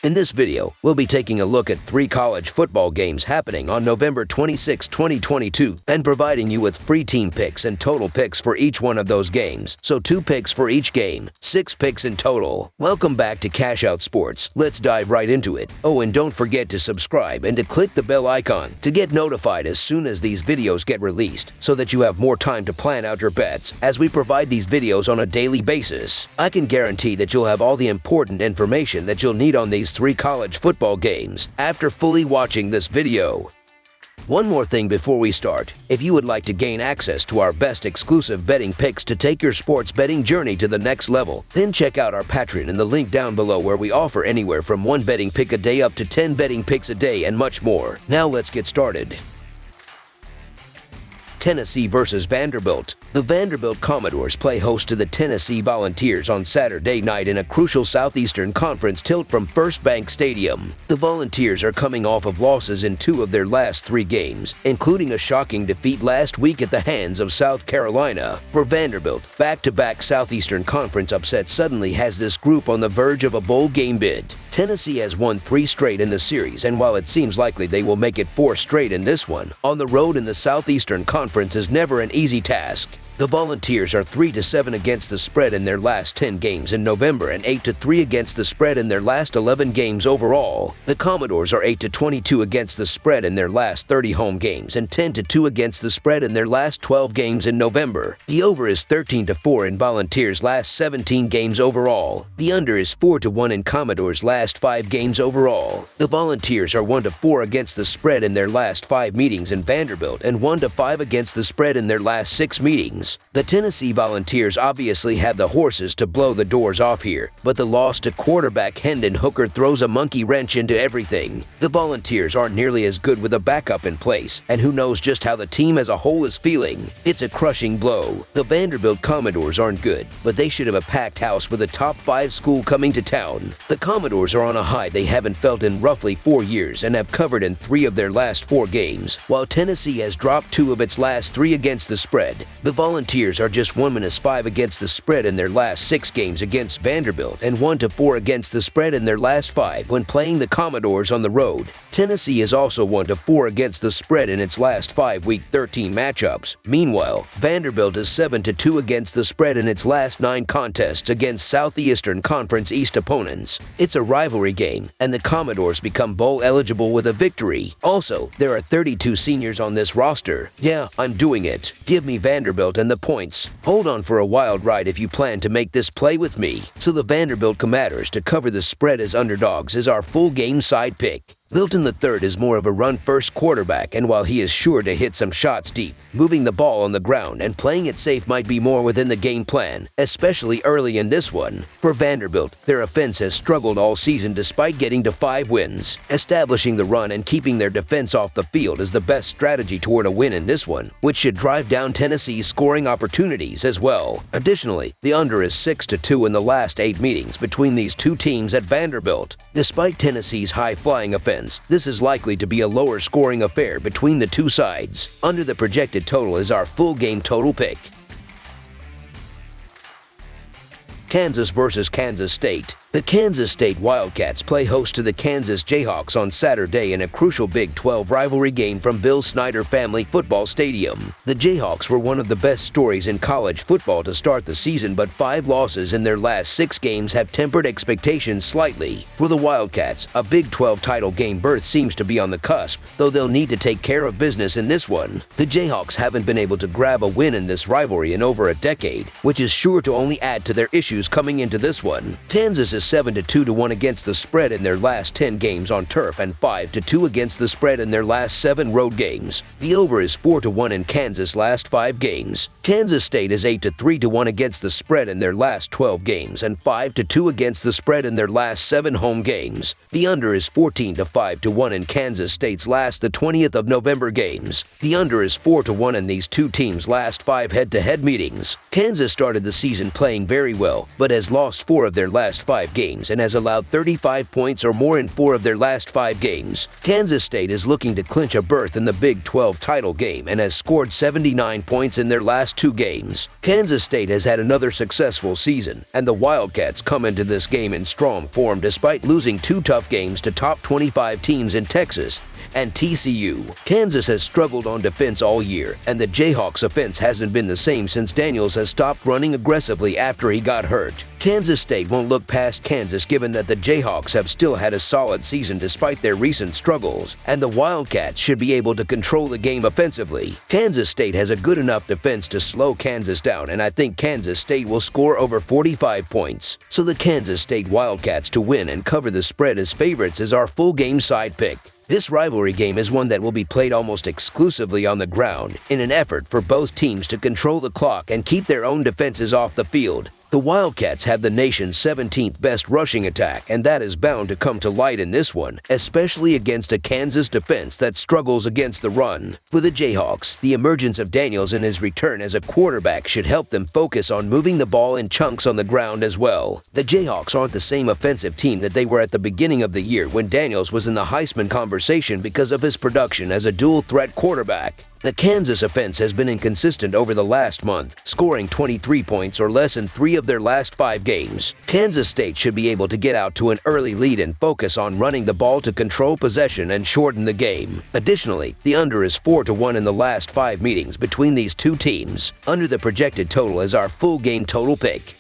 In this video, we'll be taking a look at 3 college football games happening on November 26, 2022, and providing you with free team picks and total picks for each one of those games. So 2 picks for each game, 6 picks in total. Welcome back to Cash Out Sports. Let's dive right into it. Oh, and don't forget to subscribe and to click the bell icon to get notified as soon as these videos get released, so that you have more time to plan out your bets as we provide these videos on a daily basis. I can guarantee that you'll have all the important information that you'll need on these 3 college football games after fully watching this video. One more thing before we start. If you would like to gain access to our best exclusive betting picks to take your sports betting journey to the next level, then check out our Patreon in the link down below, where we offer anywhere from 1 betting pick a day up to 10 betting picks a day and much more. Now let's get started. Tennessee versus Vanderbilt. The Vanderbilt Commodores play host to the Tennessee Volunteers on Saturday night in a crucial Southeastern Conference tilt from First Bank Stadium. The Volunteers are coming off of losses in 2 of their last 3 games, including a shocking defeat last week at the hands of South Carolina. For Vanderbilt, back-to-back Southeastern Conference upset suddenly has this group on the verge of a bowl game bid. Tennessee has won 3 straight in the series, and while it seems likely they will make it 4 straight in this one, on the road in the Southeastern Conference is never an easy task. The Volunteers are 3-7 against the spread in their last 10 games in November and 8-3 against the spread in their last 11 games overall. The Commodores are 8-22 against the spread in their last 30 home games and 10-2 against the spread in their last 12 games in November. The over is 13-4 in Volunteers' last 17 games overall. The under is 4-1 in Commodores' last 5 games overall. The Volunteers are 1-4 against the spread in their last 5 meetings in Vanderbilt and 1-5 against the spread in their last 6 meetings. The Tennessee Volunteers obviously have the horses to blow the doors off here, but the loss to quarterback Hendon Hooker throws a monkey wrench into everything. The Volunteers aren't nearly as good with a backup in place, and who knows just how the team as a whole is feeling. It's a crushing blow. The Vanderbilt Commodores aren't good, but they should have a packed house with a top 5 school coming to town. The Commodores are on a high they haven't felt in roughly 4 years and have covered in 3 of their last 4 games, while Tennessee has dropped 2 of its last 3 against the spread. The Volunteers are just 1-5 against the spread in their last 6 games against Vanderbilt and 1-4 against the spread in their last 5 when playing the Commodores on the road. Tennessee is also 1-4 against the spread in its last 5 Week 13 matchups. Meanwhile, Vanderbilt is 7-2 against the spread in its last 9 contests against Southeastern Conference East opponents. It's a rivalry game, and the Commodores become bowl eligible with a victory. Also, there are 32 seniors on this roster. Yeah, I'm doing it. Give me Vanderbilt and the points. Hold on for a wild ride if you plan to make this play with me. So the Vanderbilt Commodores to cover the spread as underdogs is our full game side pick. Milton III is more of a run-first quarterback, and while he is sure to hit some shots deep, moving the ball on the ground and playing it safe might be more within the game plan, especially early in this one. For Vanderbilt, their offense has struggled all season despite getting to 5 wins. Establishing the run and keeping their defense off the field is the best strategy toward a win in this one, which should drive down Tennessee's scoring opportunities as well. Additionally, the under is 6-2 in the last 8 meetings between these 2 teams at Vanderbilt. Despite Tennessee's high-flying offense, this is likely to be a lower scoring affair between the 2 sides. Under the projected total is our full game total pick. Kansas versus Kansas State. The Kansas State Wildcats play host to the Kansas Jayhawks on Saturday in a crucial Big 12 rivalry game from Bill Snyder Family Football Stadium. The Jayhawks were one of the best stories in college football to start the season, but 5 losses in their last 6 games have tempered expectations slightly. For the Wildcats, a Big 12 title game berth seems to be on the cusp, though they'll need to take care of business in this one. The Jayhawks haven't been able to grab a win in this rivalry in over a decade, which is sure to only add to their issues coming into this one. Kansas is 7-2 against the spread in their last 10 games on turf and 5-2 against the spread in their last 7 road games. The over is 4-1 in Kansas' last 5 games. Kansas State is 8-3 against the spread in their last 12 games and 5-2 against the spread in their last 7 home games. The under is 14-5 in Kansas State's last the 20th of November games. The under is 4-1 in these 2 teams' last 5 head-to-head meetings. Kansas started the season playing very well, but has lost 4 of their last 5 5 games and has allowed 35 points or more in 4 of their last 5 games. Kansas State is looking to clinch a berth in the Big 12 title game and has scored 79 points in their last 2 games. Kansas State has had another successful season, and the Wildcats come into this game in strong form despite losing 2 tough games to top 25 teams in Texas and TCU. Kansas has struggled on defense all year, and the Jayhawks' offense hasn't been the same since Daniels has stopped running aggressively after he got hurt. Kansas State won't look past Kansas given that the Jayhawks have still had a solid season despite their recent struggles, and the Wildcats should be able to control the game offensively. Kansas State has a good enough defense to slow Kansas down, and I think Kansas State will score over 45 points. So the Kansas State Wildcats to win and cover the spread as favorites is our full game side pick. This rivalry game is one that will be played almost exclusively on the ground in an effort for both teams to control the clock and keep their own defenses off the field. The Wildcats have the nation's 17th best rushing attack, and that is bound to come to light in this one, especially against a Kansas defense that struggles against the run. For the Jayhawks, the emergence of Daniels in his return as a quarterback should help them focus on moving the ball in chunks on the ground as well. The Jayhawks aren't the same offensive team that they were at the beginning of the year when Daniels was in the Heisman conversation because of his production as a dual-threat quarterback. The Kansas offense has been inconsistent over the last month, scoring 23 points or less in 3 of their last 5 games. Kansas State should be able to get out to an early lead and focus on running the ball to control possession and shorten the game. Additionally, the under is 4-1 in the last 5 meetings between these two teams. Under the projected total is our full game total pick.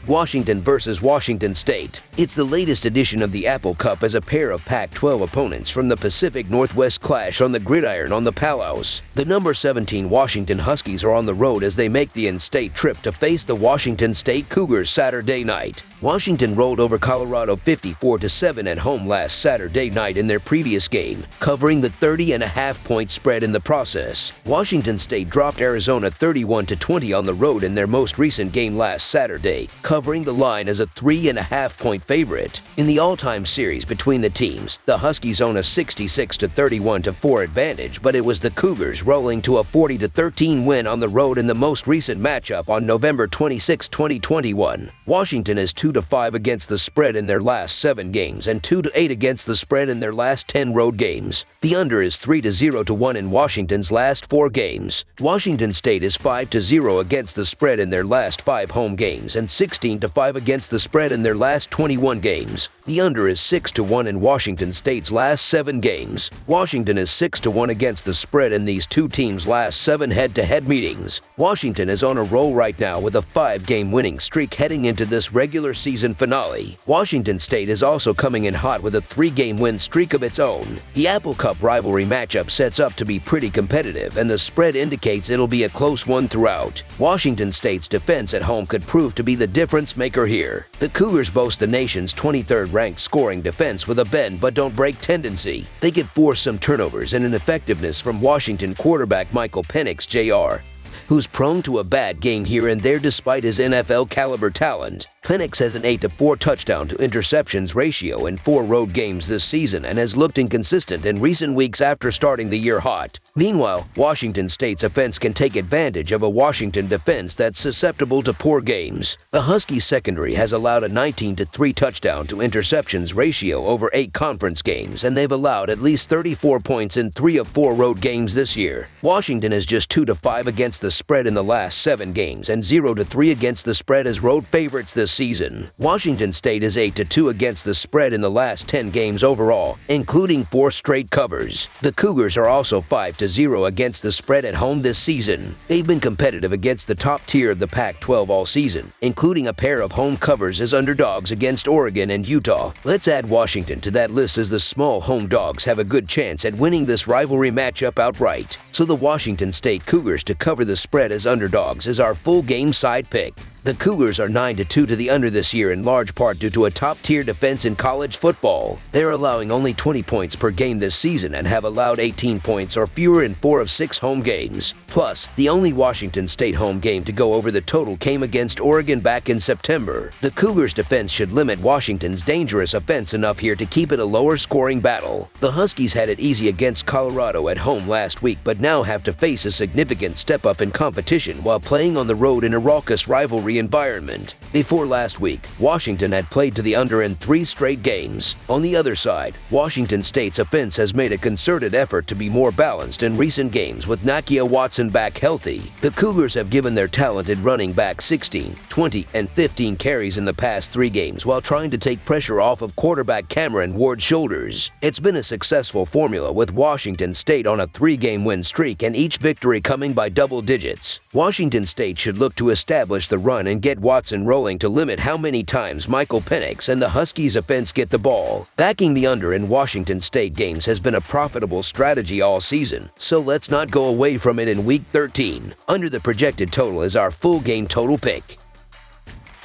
Washington versus Washington State. It's the latest edition of the Apple Cup as a pair of Pac-12 opponents from the Pacific Northwest clash on the gridiron on the Palace. The number 17 Washington Huskies are on the road as they make the in-state trip to face the Washington State Cougars Saturday night. Washington rolled over Colorado 54-7 at home last Saturday night in their previous game, covering the 30.5-point spread in the process. Washington State dropped Arizona 31-20 on the road in their most recent game last Saturday, covering the line as a 3.5-point favorite. In the all-time series between the teams, the Huskies own a 66-31-4 advantage, but it was the Cougars rolling to a 40-13 win on the road in the most recent matchup on November 26, 2021. Washington is 2-5 against the spread in their last 7 games and 2-8 against the spread in their last 10 road games. The under is 3-0-1 in Washington's last 4 games. Washington State is 5-0 against the spread in their last 5 home games and 16-5 against the spread in their last 21 games. The under is 6-1 in Washington State's last 7 games. Washington is 6-1 against the spread in these two teams' last 7 head-to-head meetings. Washington is on a roll right now with a 5-game winning streak heading into this regular season finale. Washington State is also coming in hot with a 3-game win streak of its own. The Apple Cup rivalry matchup sets up to be pretty competitive, and the spread indicates it'll be a close one throughout. Washington State's defense at home could prove to be the difference maker here. The Cougars boast the nation's 23rd ranked scoring defense with a bend but don't break tendency. They could force some turnovers and ineffectiveness from Washington quarterback Michael Penix Jr., who's prone to a bad game here and there despite his NFL caliber talent. Penix has an 8-4 touchdown to interceptions ratio in 4 road games this season and has looked inconsistent in recent weeks after starting the year hot. Meanwhile, Washington State's offense can take advantage of a Washington defense that's susceptible to poor games. The Huskies secondary has allowed a 19-3 touchdown to interceptions ratio over 8 conference games, and they've allowed at least 34 points in 3 of 4 road games this year. Washington is just 2-5 against the spread in the last 7 games and 0-3 against the spread as road favorites this season. Washington State is 8-2 against the spread in the last 10 games overall, including 4 straight covers. The Cougars are also 5-0 against the spread at home this season. They've been competitive against the top tier of the Pac-12 all season, including a pair of home covers as underdogs against Oregon and Utah. Let's add Washington to that list as the small home dogs have a good chance at winning this rivalry matchup outright. So the Washington State Cougars to cover the spread as underdogs is our full game side pick. The Cougars are 9-2 to the under this year in large part due to a top-tier defense in college football. They're allowing only 20 points per game this season and have allowed 18 points or fewer in 4 of 6 home games. Plus, the only Washington State home game to go over the total came against Oregon back in September. The Cougars' defense should limit Washington's dangerous offense enough here to keep it a lower-scoring battle. The Huskies had it easy against Colorado at home last week but now have to face a significant step-up in competition while playing on the road in a raucous rivalry the environment. Before last week, Washington had played to the under in 3 straight games. On the other side, Washington State's offense has made a concerted effort to be more balanced in recent games with Nakia Watson back healthy. The Cougars have given their talented running back 16, 20, and 15 carries in the past 3 games while trying to take pressure off of quarterback Cameron Ward's shoulders. It's been a successful formula with Washington State on a 3-game win streak and each victory coming by double digits. Washington State should look to establish the run and get Watson rolling to limit how many times Michael Penix and the Huskies offense get the ball. Backing the under in Washington State games has been a profitable strategy all season, so let's not go away from it in Week 13. Under the projected total is our full game total pick.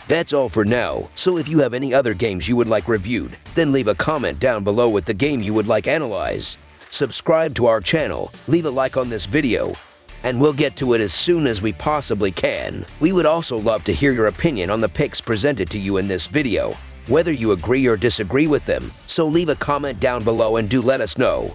That's all for now, so if you have any other games you would like reviewed, then leave a comment down below with the game you would like analyzed. Subscribe to our channel, leave a like on this video, and we'll get to it as soon as we possibly can. We would also love to hear your opinion on the picks presented to you in this video, whether you agree or disagree with them, so leave a comment down below and do let us know.